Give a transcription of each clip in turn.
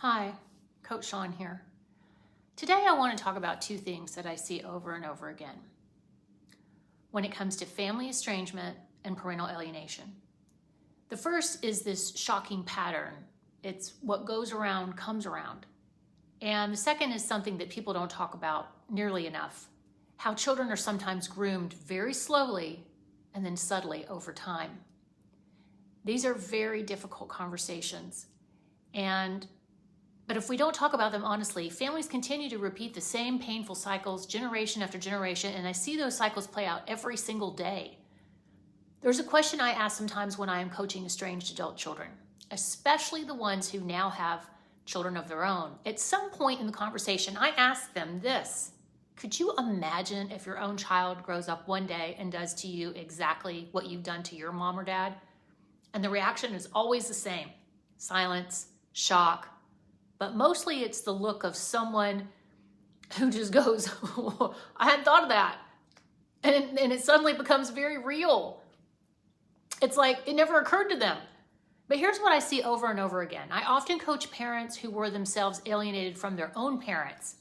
Hi, Coach Shawn here. Today I want to talk about two things that I see over and over again when it comes to family estrangement and parental alienation. The first is this shocking pattern. It's what goes around comes around. And the second is something that people don't talk about nearly enough, how children are sometimes groomed very slowly and then subtly over time. These are very difficult conversations. But if we don't talk about them honestly, families continue to repeat the same painful cycles generation after generation, and I see those cycles play out every single day. There's a question I ask sometimes when I am coaching estranged adult children, especially the ones who now have children of their own. At some point in the conversation, I ask them this: could you imagine if your own child grows up one day and does to you exactly what you've done to your mom or dad? And the reaction is always the same: silence, shock. But mostly it's the look of someone who just goes, I hadn't thought of that. And it suddenly becomes very real. It's like it never occurred to them. But here's what I see over and over again. I often coach parents who were themselves alienated from their own parents.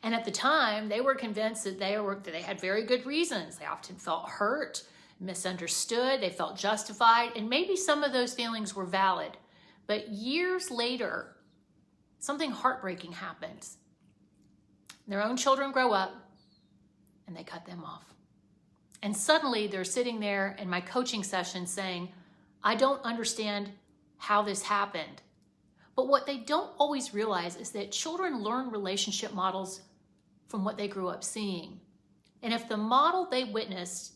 And at the time, they were convinced that they had very good reasons. They often felt hurt, misunderstood, they felt justified, and maybe some of those feelings were valid. But years later, something heartbreaking happens. Their own children grow up and they cut them off. And suddenly they're sitting there in my coaching session saying, I don't understand how this happened. But what they don't always realize is that children learn relationship models from what they grew up seeing. And if the model they witnessed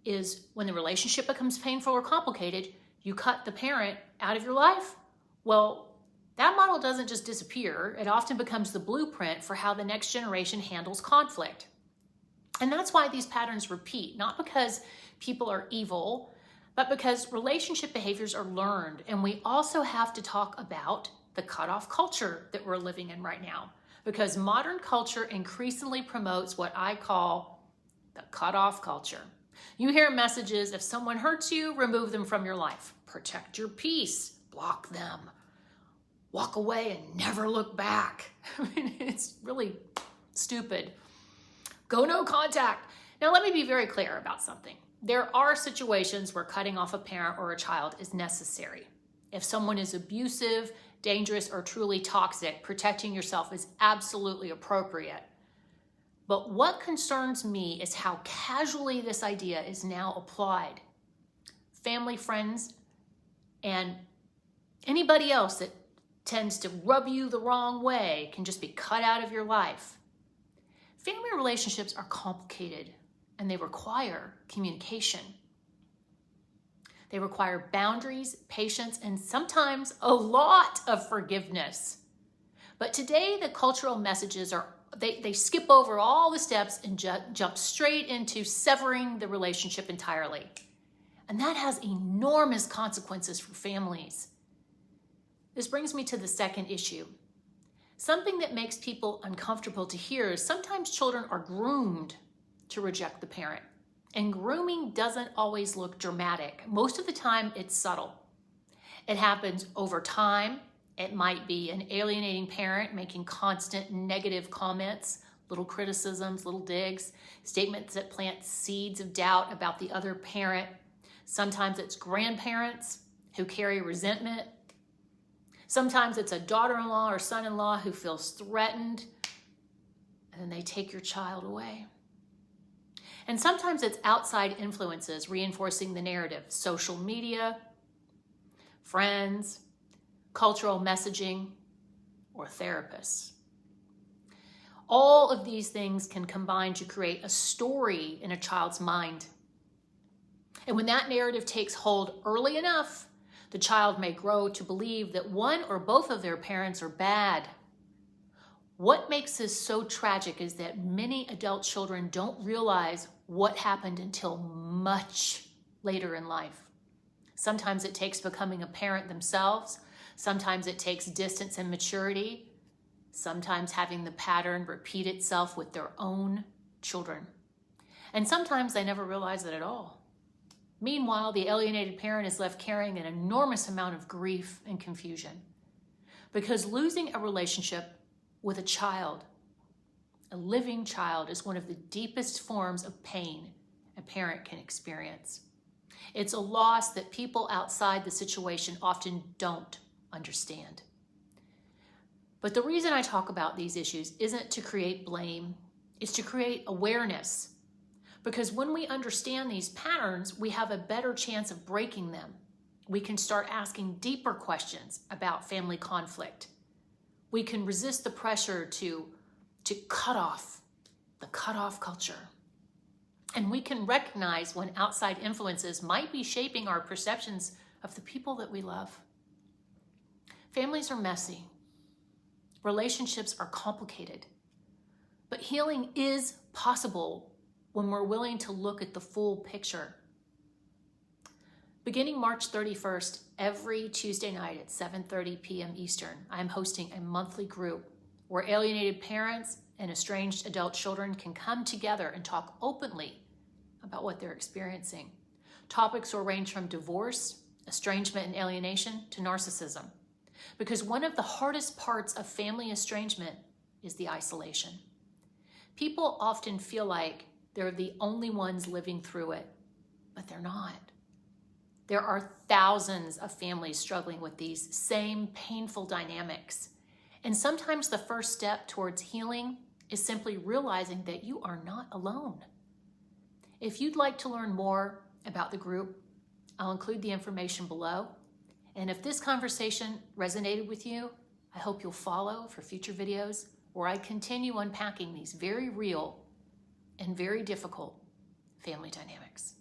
is when the relationship becomes painful or complicated, you cut the parent out of your life, well, that model doesn't just disappear. It often becomes the blueprint for how the next generation handles conflict. And that's why these patterns repeat, not because people are evil, but because relationship behaviors are learned. And we also have to talk about the cutoff culture that we're living in right now, because modern culture increasingly promotes what I call the cutoff culture. You hear messages: if someone hurts you, remove them from your life. Protect your peace. Block them. Walk away and never look back. I mean, it's really stupid. Go no contact. Now, let me be very clear about something. There are situations where cutting off a parent or a child is necessary. If someone is abusive, dangerous, or truly toxic, protecting yourself is absolutely appropriate. But what concerns me is how casually this idea is now applied. Family, friends, and anybody else that tends to rub you the wrong way can just be cut out of your life. Family relationships are complicated and they require communication. They require boundaries, patience, and sometimes a lot of forgiveness. But today the cultural messages they skip over all the steps and jump straight into severing the relationship entirely. And that has enormous consequences for families. This brings me to the second issue. Something that makes people uncomfortable to hear is sometimes children are groomed to reject the parent. And grooming doesn't always look dramatic. Most of the time, it's subtle. It happens over time. It might be an alienating parent making constant negative comments, little criticisms, little digs, statements that plant seeds of doubt about the other parent. Sometimes it's grandparents who carry resentment. Sometimes it's a daughter-in-law or son-in-law who feels threatened, and then they take your child away. And sometimes it's outside influences reinforcing the narrative: social media, friends, cultural messaging, or therapists. All of these things can combine to create a story in a child's mind. And when that narrative takes hold early enough, the child may grow to believe that one or both of their parents are bad. What makes this so tragic is that many adult children don't realize what happened until much later in life. Sometimes it takes becoming a parent themselves. Sometimes it takes distance and maturity. Sometimes having the pattern repeat itself with their own children. And sometimes they never realize it at all. Meanwhile, the alienated parent is left carrying an enormous amount of grief and confusion. Because losing a relationship with a child, a living child, is one of the deepest forms of pain a parent can experience. It's a loss that people outside the situation often don't understand. But the reason I talk about these issues isn't to create blame, it's to create awareness. Because when we understand these patterns, we have a better chance of breaking them. We can start asking deeper questions about family conflict. We can resist the pressure to cut off, the cut-off culture. And we can recognize when outside influences might be shaping our perceptions of the people that we love. Families are messy. Relationships are complicated. But healing is possible when we're willing to look at the full picture. Beginning March 31st, every Tuesday night at 7:30 p.m. Eastern, I'm hosting a monthly group where alienated parents and estranged adult children can come together and talk openly about what they're experiencing. Topics will range from divorce, estrangement and alienation, to narcissism. Because one of the hardest parts of family estrangement is the isolation. People often feel like they're the only ones living through it, but they're not. There are thousands of families struggling with these same painful dynamics. And sometimes the first step towards healing is simply realizing that you are not alone. If you'd like to learn more about the group, I'll include the information below. And if this conversation resonated with you, I hope you'll follow for future videos where I continue unpacking these very real and very difficult family dynamics.